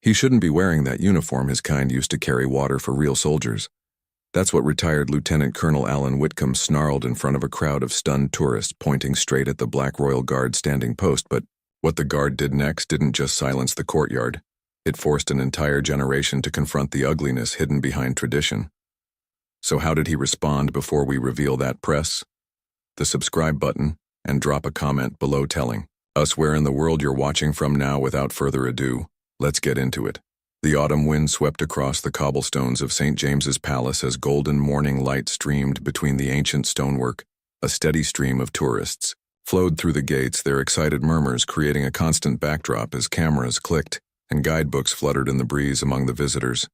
He shouldn't be wearing that uniform his kind used to carry water for real soldiers. That's what retired Lieutenant Colonel Alan Whitcomb snarled in front of a crowd of stunned tourists pointing straight at the Black Royal Guard standing post, but what the Guard did next didn't just silence the courtyard. It forced an entire generation to confront the ugliness hidden behind tradition. So how did he respond before we reveal that? Press the subscribe button and drop a comment below telling us where in the world you're watching from now. Without further ado, let's get into it. The autumn wind swept across the cobblestones of St. James's Palace as golden morning light streamed between the ancient stonework. A steady stream of tourists flowed through the gates, their excited murmurs creating a constant backdrop as cameras clicked and guidebooks fluttered in the breeze among the visitors.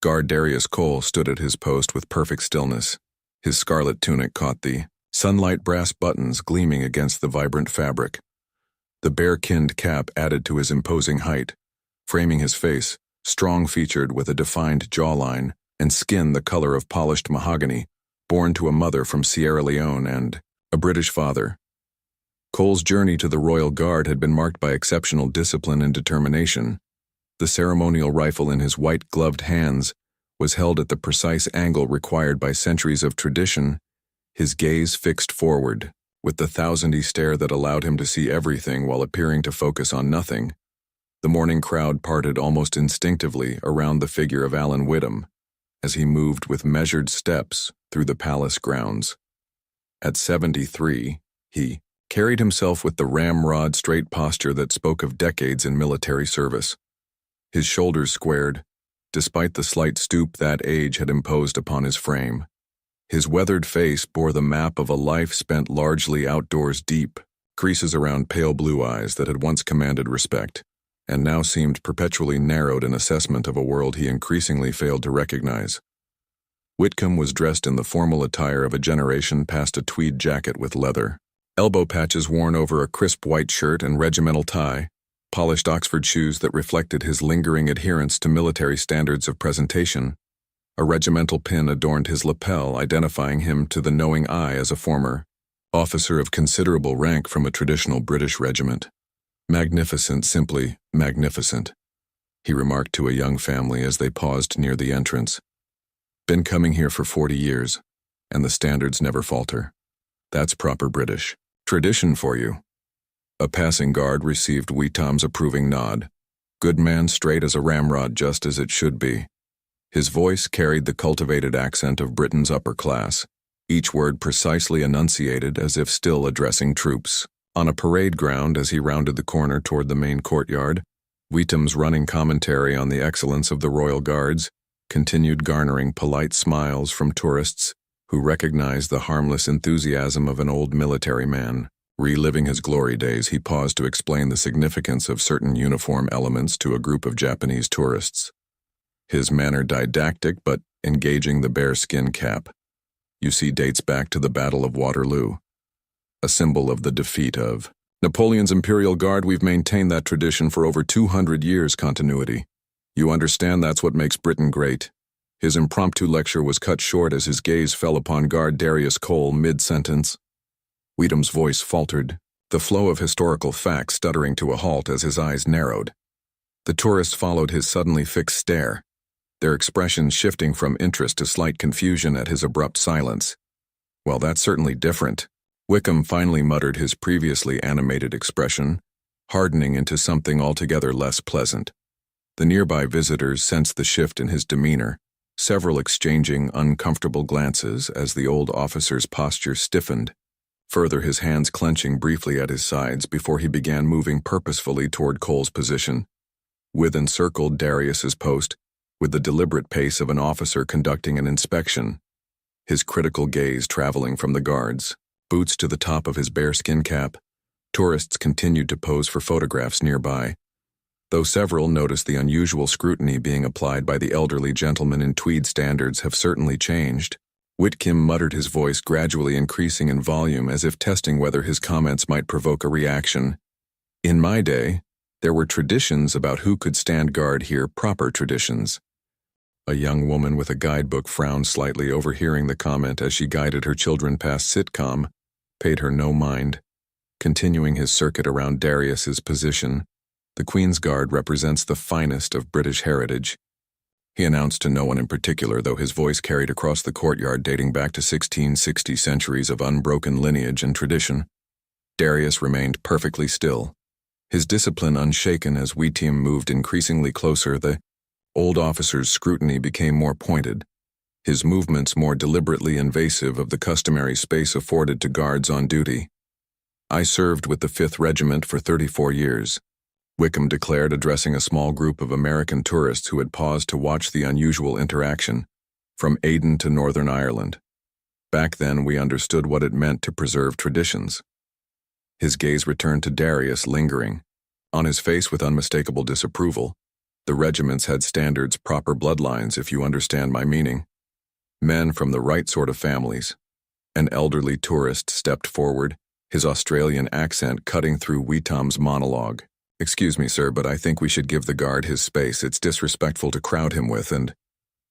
Guard Darius Cole stood at his post with perfect stillness. His scarlet tunic caught the sunlight, brass buttons gleaming against the vibrant fabric. The bare-kinned cap added to his imposing height, framing his face, strong-featured with a defined jawline and skin the color of polished mahogany, born to a mother from Sierra Leone and a British father. Cole's journey to the Royal Guard had been marked by exceptional discipline and determination. The ceremonial rifle in his white-gloved hands was held at the precise angle required by centuries of tradition, his gaze fixed forward, with the thousand-eye stare that allowed him to see everything while appearing to focus on nothing. The morning crowd parted almost instinctively around the figure of Alan Whitcomb as he moved with measured steps through the palace grounds. At 73, he carried himself with the ramrod straight posture that spoke of decades in military service. His shoulders squared, despite the slight stoop that age had imposed upon his frame. His weathered face bore the map of a life spent largely outdoors, deep creases around pale blue eyes that had once commanded respect, and now seemed perpetually narrowed in assessment of a world he increasingly failed to recognize. Whitcomb was dressed in the formal attire of a generation past a tweed jacket with leather elbow patches worn over a crisp white shirt and regimental tie, polished Oxford shoes that reflected his lingering adherence to military standards of presentation. A regimental pin adorned his lapel, identifying him to the knowing eye as a former officer of considerable rank from a traditional British regiment. "Magnificent, simply magnificent," he remarked to a young family as they paused near the entrance. "Been coming here for 40 years, and the standards never falter. That's proper British tradition for you." A passing guard received Whitcomb's approving nod. "Good man, straight as a ramrod, just as it should be." His voice carried the cultivated accent of Britain's upper class, each word precisely enunciated as if still addressing troops. On a parade ground, as he rounded the corner toward the main courtyard, Whitcomb's running commentary on the excellence of the Royal Guards continued garnering polite smiles from tourists who recognized the harmless enthusiasm of an old military man. Reliving his glory days, he paused to explain the significance of certain uniform elements to a group of Japanese tourists. His manner didactic but engaging. The bearskin cap, you see, dates back to the Battle of Waterloo, a symbol of the defeat of Napoleon's Imperial Guard. We've maintained that tradition for over 200 years. Continuity. You understand, that's what makes Britain great. His impromptu lecture was cut short as his gaze fell upon Guard Darius Cole mid-sentence. Whitcomb's voice faltered, the flow of historical facts stuttering to a halt as his eyes narrowed. The tourists followed his suddenly fixed stare, their expressions shifting from interest to slight confusion at his abrupt silence. "Well, that's certainly different," Whitcomb finally muttered, his previously animated expression hardening into something altogether less pleasant. The nearby visitors sensed the shift in his demeanor, several exchanging uncomfortable glances as the old officer's posture stiffened, further his hands clenching briefly at his sides before he began moving purposefully toward Cole's position. Within circled Darius's post, with the deliberate pace of an officer conducting an inspection, his critical gaze traveling from the guards, boots to the top of his bearskin cap. Tourists continued to pose for photographs nearby, though several noticed the unusual scrutiny being applied by the elderly gentleman in tweed. Standards have certainly changed. Whitcomb muttered, his voice gradually increasing in volume as if testing whether his comments might provoke a reaction. "In my day, there were traditions about who could stand guard here, proper traditions." A young woman with a guidebook frowned slightly, overhearing the comment as she guided her children past sitcom, paid her no mind. Continuing his circuit around Darius's position, The Queen's Guard represents the finest of British heritage, he announced to no one in particular, though his voice carried across the courtyard dating back to 1660 centuries of unbroken lineage and tradition. Darius remained perfectly still, his discipline unshaken as we team moved increasingly closer. The old officer's scrutiny became more pointed, his movements more deliberately invasive of the customary space afforded to guards on duty. I served with the 5th Regiment for 34 years, Wickham declared, addressing a small group of American tourists who had paused to watch the unusual interaction, from Aden to Northern Ireland. Back then, we understood what it meant to preserve traditions. His gaze returned to Darius, lingering, on his face with unmistakable disapproval. The regiments had standards, proper bloodlines, if you understand my meaning. Men from the right sort of families. An elderly tourist stepped forward, his Australian accent cutting through Weetam's monologue. "Excuse me, sir, but I think we should give the guard his space. It's disrespectful to crowd him with," and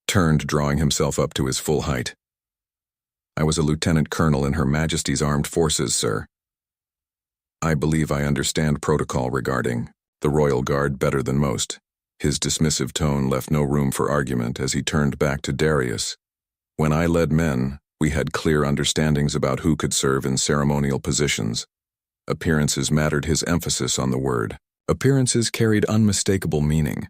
turned, drawing himself up to his full height. "I was a lieutenant colonel in Her Majesty's Armed Forces, sir. I believe I understand protocol regarding the Royal Guard better than most." His dismissive tone left no room for argument as he turned back to Darius. "When I led men, we had clear understandings about who could serve in ceremonial positions. Appearances mattered." His emphasis on the word appearances carried unmistakable meaning.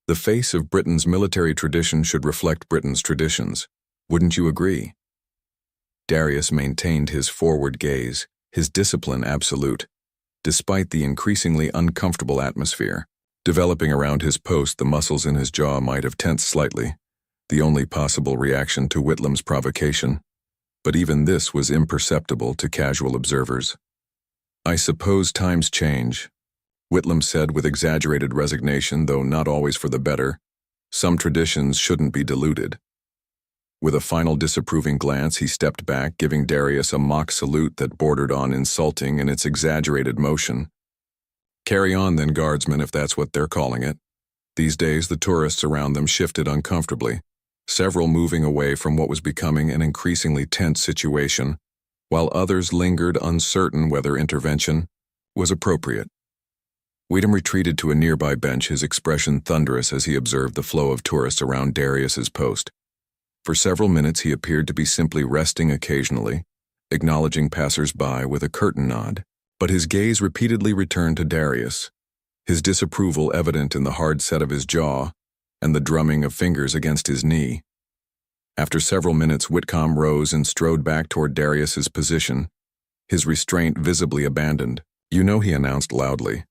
The face of Britain's military tradition should reflect Britain's traditions. Wouldn't you agree? Darius maintained his forward gaze, his discipline absolute, despite the increasingly uncomfortable atmosphere. Developing around his post, the muscles in his jaw might have tensed slightly, the only possible reaction to Whitlam's provocation, but even this was imperceptible to casual observers. "I suppose times change," Whitlam said with exaggerated resignation, though not always for the better. "Some traditions shouldn't be diluted." With a final disapproving glance, he stepped back, giving Darius a mock salute that bordered on insulting in its exaggerated motion. "Carry on then, guardsmen, if that's what they're calling it." These days, the tourists around them shifted uncomfortably, several moving away from what was becoming an increasingly tense situation, while others lingered, uncertain whether intervention was appropriate. Weedham retreated to a nearby bench, his expression thunderous as he observed the flow of tourists around Darius's post. For several minutes he appeared to be simply resting occasionally, acknowledging passers-by with a curtain nod, but his gaze repeatedly returned to Darius, his disapproval evident in the hard set of his jaw and the drumming of fingers against his knee. After several minutes, Whitcomb rose and strode back toward Darius's position, his restraint visibly abandoned. "You know," he announced loudly,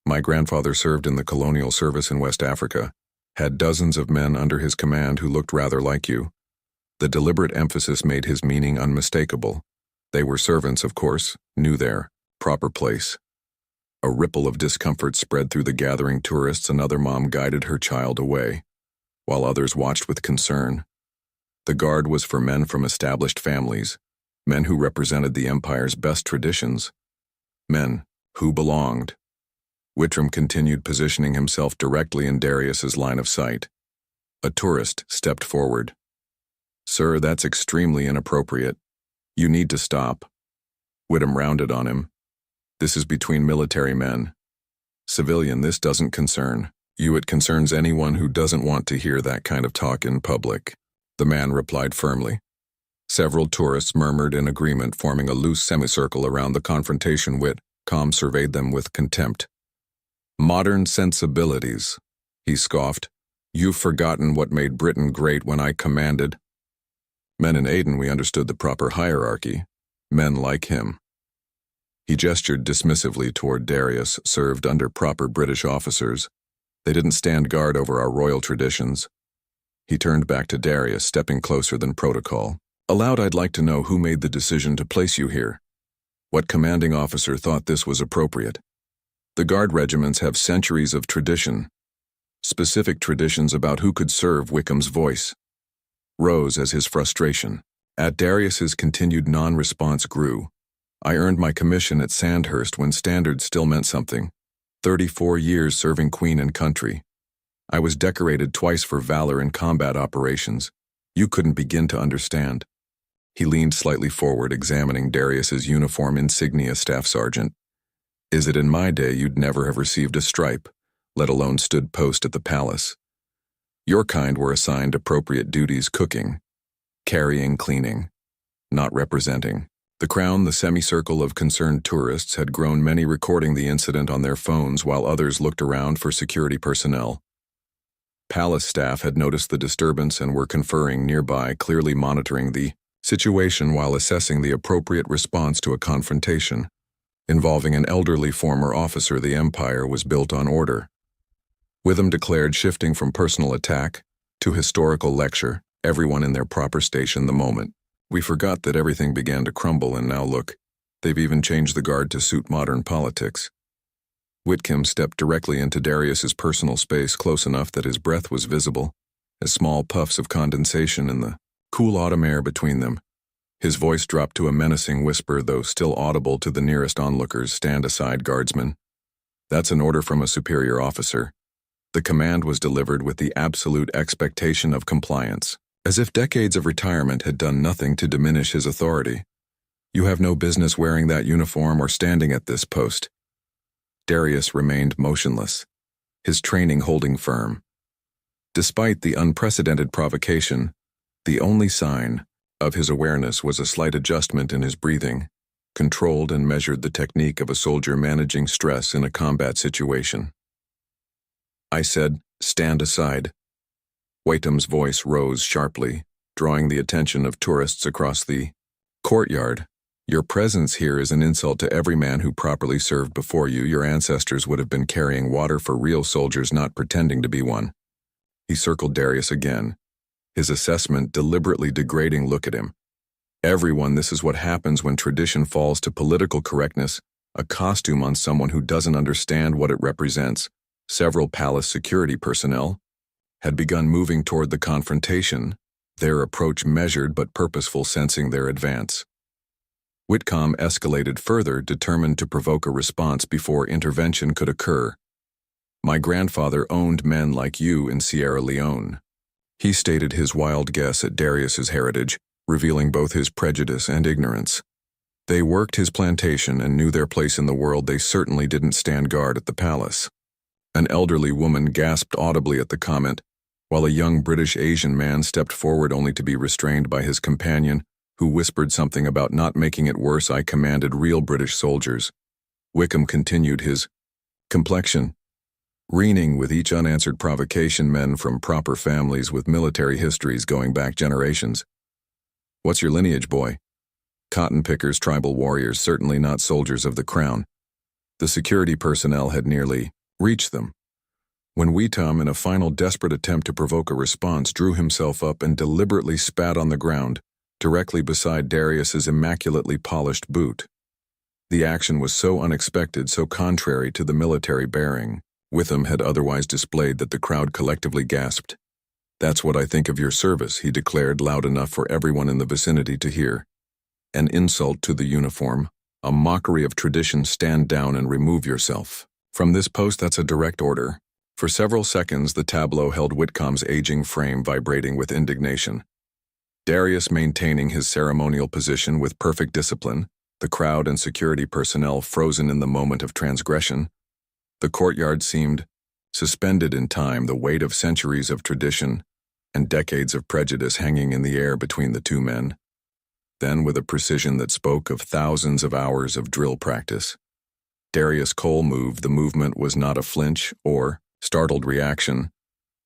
"my grandfather served in the colonial service in West Africa, had dozens of men under his command who looked rather like you." The deliberate emphasis made his meaning unmistakable. They were servants, of course, knew their proper place. A ripple of discomfort spread through the gathering tourists. Another mom guided her child away, while others watched with concern. The guard was for men from established families, men who represented the empire's best traditions, men who belonged. Whitram continued, positioning himself directly in Darius's line of sight. A tourist stepped forward. "Sir, that's extremely inappropriate. You need to stop." Whittam rounded on him. "This is between military men. Civilian, this doesn't concern you. It concerns anyone who doesn't want to hear that kind of talk in public," the man replied firmly. Several tourists murmured in agreement, forming a loose semicircle around the confrontation. Whitcomb surveyed them with contempt. "Modern sensibilities," he scoffed. "You've forgotten what made Britain great when I commanded." "Men in Aden, we understood the proper hierarchy. Men like him." He gestured dismissively toward Darius, served under proper British officers. "They didn't stand guard over our royal traditions." He turned back to Darius, stepping closer than protocol. "Aloud, I'd like to know who made the decision to place you here. What commanding officer thought this was appropriate? The guard regiments have centuries of tradition, specific traditions about who could serve." Wickham's voice rose as his frustration at Darius's continued non-response grew. "I earned my commission at Sandhurst when standards still meant something. 34 years serving Queen and country. I was decorated twice for valor in combat operations. You couldn't begin to understand." He leaned slightly forward, examining Darius's uniform insignia. "Staff sergeant. Is it in my day you'd never have received a stripe?" let alone stood post at the palace. Your kind were assigned appropriate duties: cooking, carrying, cleaning, not representing. The crown, the semicircle of concerned tourists, had grown, many recording the incident on their phones while others looked around for security personnel. Palace staff had noticed the disturbance and were conferring nearby, clearly monitoring the situation while assessing the appropriate response to a confrontation. Involving an elderly former officer, the empire was built on order. Witham declared, shifting from personal attack to historical lecture, everyone in their proper station. The moment we forgot that everything began to crumble, and now look, they've even changed the guard to suit modern politics. Whitcomb stepped directly into Darius's personal space, close enough that his breath was visible, as small puffs of condensation in the cool autumn air between them. His voice dropped to a menacing whisper, though still audible to the nearest onlookers. Stand aside, guardsmen. That's an order from a superior officer. The command was delivered with the absolute expectation of compliance, as if decades of retirement had done nothing to diminish his authority. You have no business wearing that uniform or standing at this post. Darius remained motionless, his training holding firm. Despite the unprecedented provocation, the only sign of his awareness was a slight adjustment in his breathing, controlled and measured, the technique of a soldier managing stress in a combat situation. I said, stand aside. Whitham's voice rose sharply, drawing the attention of tourists across the courtyard. Your presence here is an insult to every man who properly served before you. Your ancestors would have been carrying water for real soldiers, not pretending to be one. He circled Darius again, his assessment deliberately degrading. Look at him. Everyone, this is what happens when tradition falls to political correctness, a costume on someone who doesn't understand what it represents. Several palace security personnel had begun moving toward the confrontation, their approach measured but purposeful, sensing their advance. Whitcomb escalated further, determined to provoke a response before intervention could occur. My grandfather owned men like you in Sierra Leone. He stated his wild guess at Darius's heritage, revealing both his prejudice and ignorance. They worked his plantation and knew their place in the world. They certainly didn't stand guard at the palace. An elderly woman gasped audibly at the comment, while a young British Asian man stepped forward, only to be restrained by his companion, who whispered something about not making it worse. I commanded real British soldiers. Whitcomb continued, his complexion reeking with each unanswered provocation, men from proper families with military histories going back generations. What's your lineage, boy? Cotton pickers, tribal warriors, certainly not soldiers of the crown. The security personnel had nearly reached them when Whitcomb, in a final desperate attempt to provoke a response, drew himself up and deliberately spat on the ground, directly beside Darius's immaculately polished boot. The action was so unexpected, so contrary to the military bearing Whitcomb had otherwise displayed, that the crowd collectively gasped. That's what I think of your service, he declared, loud enough for everyone in the vicinity to hear. An insult to the uniform, a mockery of tradition. Stand down and remove yourself from this post. That's a direct order. For several seconds, the tableau held Whitcomb's aging frame vibrating with indignation. Darius maintaining his ceremonial position with perfect discipline, the crowd and security personnel frozen in the moment of transgression. The courtyard seemed suspended in time, the weight of centuries of tradition and decades of prejudice hanging in the air between the two men. Then, with a precision that spoke of thousands of hours of drill practice, Darius Cole moved. The movement was not a flinch or startled reaction,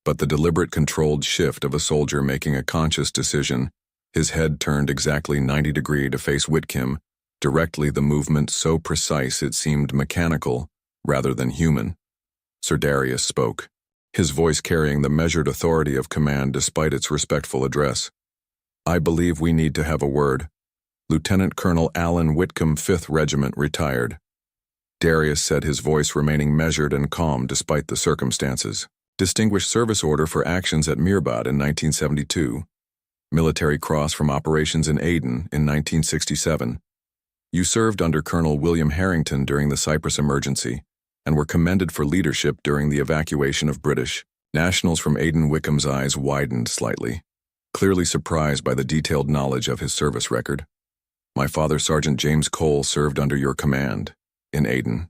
but the deliberate, controlled shift of a soldier making a conscious decision. His head turned exactly 90 degrees to face Whitcomb, directly, the movement so precise it seemed mechanical rather than human. Sir Darius spoke, his voice carrying the measured authority of command despite its respectful address. I believe we need to have a word. Lieutenant Colonel Alan Whitcomb, 5th Regiment, retired. Darius said, his voice remaining measured and calm despite the circumstances. Distinguished Service Order for actions at Mirbad in 1972. Military Cross from operations in Aden in 1967. You served under Colonel William Harrington during the Cyprus emergency and were commended for leadership during the evacuation of British nationals from Aden. Whitcomb's eyes widened slightly, clearly surprised by the detailed knowledge of his service record. My father, Sergeant James Cole, served under your command in Aden.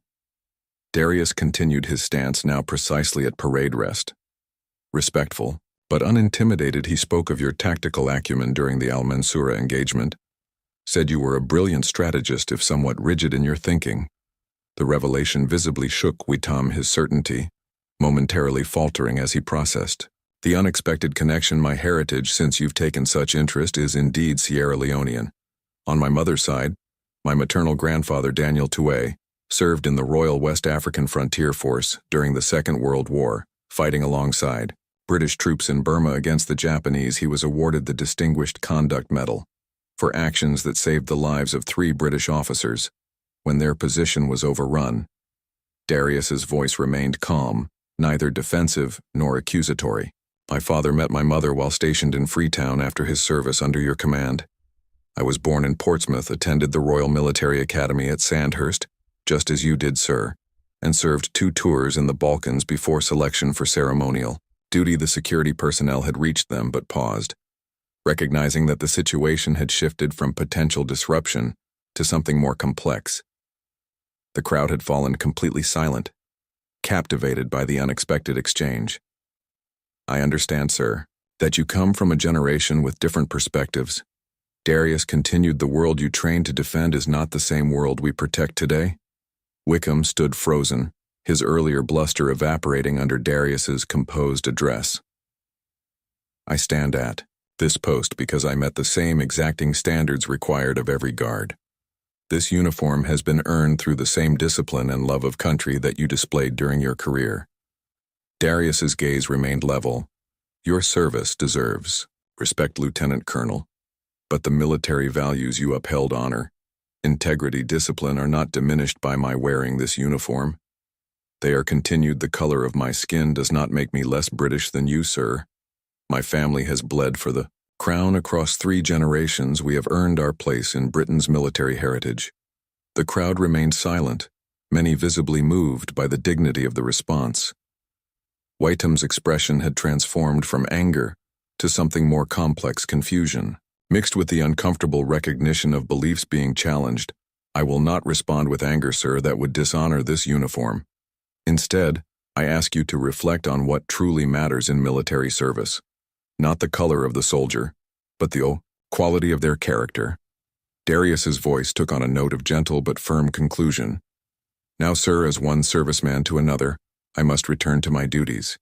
Darius continued his stance now precisely at parade rest. Respectful, but unintimidated, he spoke of your tactical acumen during the Al-Mansura engagement, said you were a brilliant strategist if somewhat rigid in your thinking. The revelation visibly shook Witam his certainty, momentarily faltering as he processed. The unexpected connection, my heritage since you've taken such interest, is indeed Sierra Leonean. On my mother's side, my maternal grandfather Daniel Toué served in the Royal West African Frontier Force during the Second World War, fighting alongside British troops in Burma against the Japanese. He was awarded the Distinguished Conduct Medal for actions that saved the lives of 3 British officers when their position was overrun. Darius's voice remained calm, neither defensive nor accusatory. My father met my mother while stationed in Freetown after his service under your command. I was born in Portsmouth, attended the Royal Military Academy at Sandhurst, just as you did, sir, and served 2 tours in the Balkans before selection for ceremonial duty. The security personnel had reached them but paused, recognizing that the situation had shifted from potential disruption to something more complex. The crowd had fallen completely silent, captivated by the unexpected exchange. I understand, sir, that you come from a generation with different perspectives. Darius continued, the world you trained to defend is not the same world we protect today. Wickham stood frozen, his earlier bluster evaporating under Darius's composed address. I stand at this post because I met the same exacting standards required of every guard. This uniform has been earned through the same discipline and love of country that you displayed during your career. Darius's gaze remained level. Your service deserves respect, Lieutenant Colonel, but the military values you upheld, honor, integrity, discipline, are not diminished by my wearing this uniform. They are continued. The color of my skin does not make me less British than you, sir. My family has bled for the crown across 3 generations. We have earned our place in Britain's military heritage. The crowd remained silent, many visibly moved by the dignity of the response. Whiteham's expression had transformed from anger to something more complex, confusion, mixed with the uncomfortable recognition of beliefs being challenged. I will not respond with anger, sir, that would dishonor this uniform. Instead, I ask you to reflect on what truly matters in military service. Not the color of the soldier, but the quality of their character. Darius's voice took on a note of gentle but firm conclusion. Now, sir, as one serviceman to another, I must return to my duties.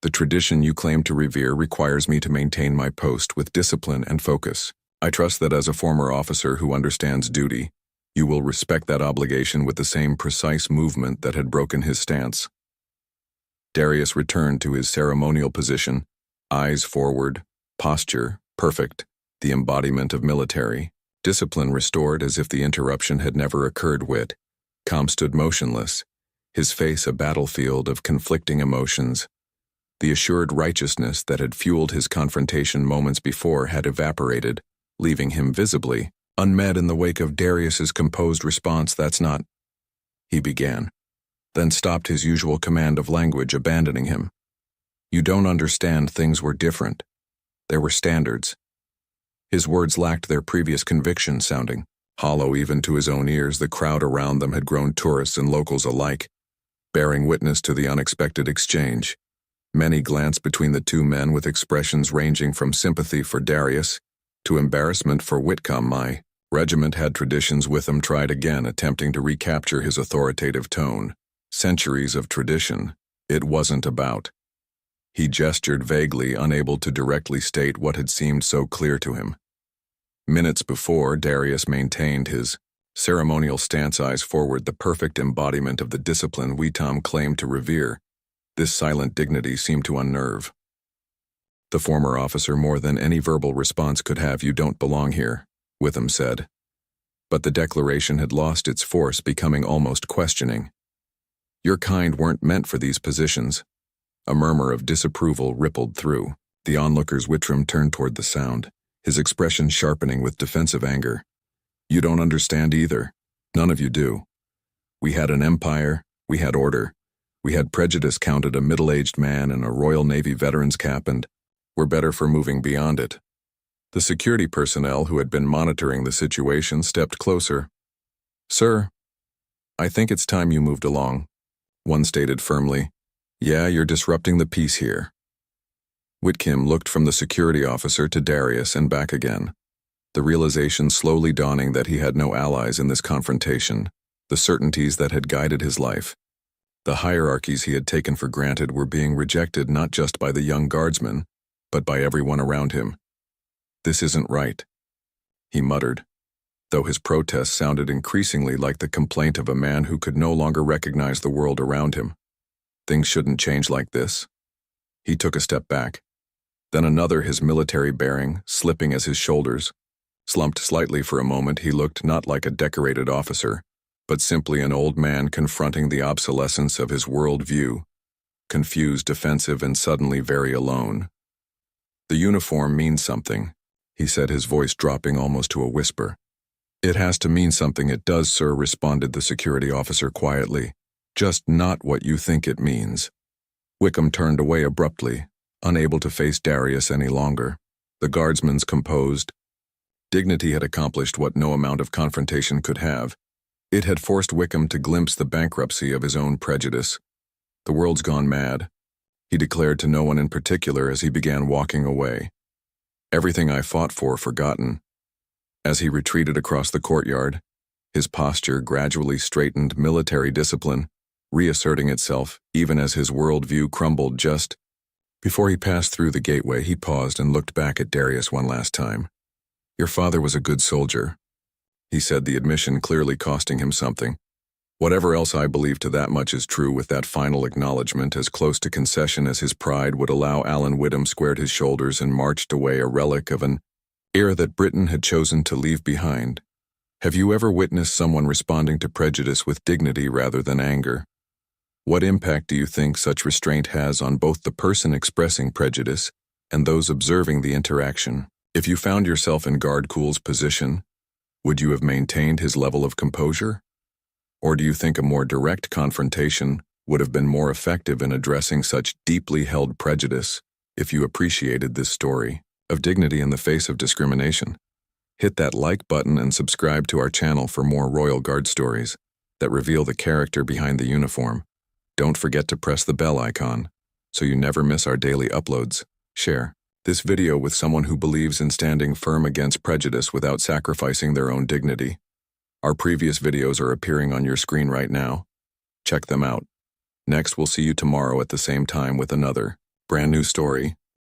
The tradition you claim to revere requires me to maintain my post with discipline and focus. I trust that as a former officer who understands duty, you will respect that obligation with the same precise movement that had broken his stance. Darius returned to his ceremonial position, eyes forward, posture perfect, the embodiment of military discipline restored as if the interruption had never occurred. Witam stood motionless, his face a battlefield of conflicting emotions. The assured righteousness that had fueled his confrontation moments before had evaporated, leaving him visibly unmet in the wake of Darius's composed response. That's not, he began, then stopped his usual command of language, abandoning him. You don't understand, things were different. There were standards. His words lacked their previous conviction, sounding hollow even to his own ears. The crowd around them had grown tourists and locals alike, bearing witness to the unexpected exchange. Many glanced between the 2 men with expressions ranging from sympathy for Darius to embarrassment for Whitcomb. My regiment had traditions. Witham tried again, attempting to recapture his authoritative tone. Centuries of tradition. It wasn't about. He gestured vaguely, unable to directly state what had seemed so clear to him. Minutes before, Darius maintained his ceremonial stance, eyes forward, the perfect embodiment of the discipline Witam claimed to revere. This silent dignity seemed to unnerve the former officer more than any verbal response could have. You don't belong here, Witham said. But the declaration had lost its force, becoming almost questioning. Your kind weren't meant for these positions. A murmur of disapproval rippled through the onlookers. Witam turned toward the sound, his expression sharpening with defensive anger. You don't understand either. None of you do. We had an empire, we had order. We had prejudice, counted a middle-aged man in a Royal Navy veteran's cap, and were better for moving beyond it. The security personnel who had been monitoring the situation stepped closer. Sir, I think it's time you moved along. One stated firmly, "Yeah, you're disrupting the peace here." Whitcomb looked from the security officer to Darius and back again, the realization slowly dawning that he had no allies in this confrontation, the certainties that had guided his life. The hierarchies he had taken for granted were being rejected not just by the young guardsman, but by everyone around him. "This isn't right," he muttered, though his protest sounded increasingly like the complaint of a man who could no longer recognize the world around him. Things shouldn't change like this. He took a step back. Then another, his military bearing, slipping as his shoulders slumped slightly for a moment. He looked not like a decorated officer, but simply an old man confronting the obsolescence of his world view, confused, defensive, and suddenly very alone. "The uniform means something," he said, his voice dropping almost to a whisper. "It has to mean something." "It does, sir," responded the security officer quietly. "Just not what you think it means." Wickham turned away abruptly, unable to face Darius any longer. The guardsman's composed dignity had accomplished what no amount of confrontation could have. It had forced Wickham to glimpse the bankruptcy of his own prejudice. "The world's gone mad," he declared to no one in particular as he began walking away. "Everything I fought for forgotten." As he retreated across the courtyard, his posture gradually straightened, military discipline reasserting itself even as his worldview crumbled. Just before he passed through the gateway, he paused and looked back at Darius one last time. "Your father was a good soldier," he said, the admission clearly costing him something. "Whatever else I believe, to that much is true." With that final acknowledgement, as close to concession as his pride would allow, Alan Whitcomb squared his shoulders and marched away, a relic of an era that Britain had chosen to leave behind. Have you ever witnessed someone responding to prejudice with dignity rather than anger? What impact do you think such restraint has on both the person expressing prejudice and those observing the interaction? If you found yourself in Guardcool's position, would you have maintained his level of composure? Or do you think a more direct confrontation would have been more effective in addressing such deeply held prejudice? If you appreciated this story of dignity in the face of discrimination, hit that like button and subscribe to our channel for more Royal Guard stories that reveal the character behind the uniform. Don't forget to press the bell icon so you never miss our daily uploads. Share this video with someone who believes in standing firm against prejudice without sacrificing their own dignity. Our previous videos are appearing on your screen right now. Check them out. Next, we'll see you tomorrow at the same time with another brand new story.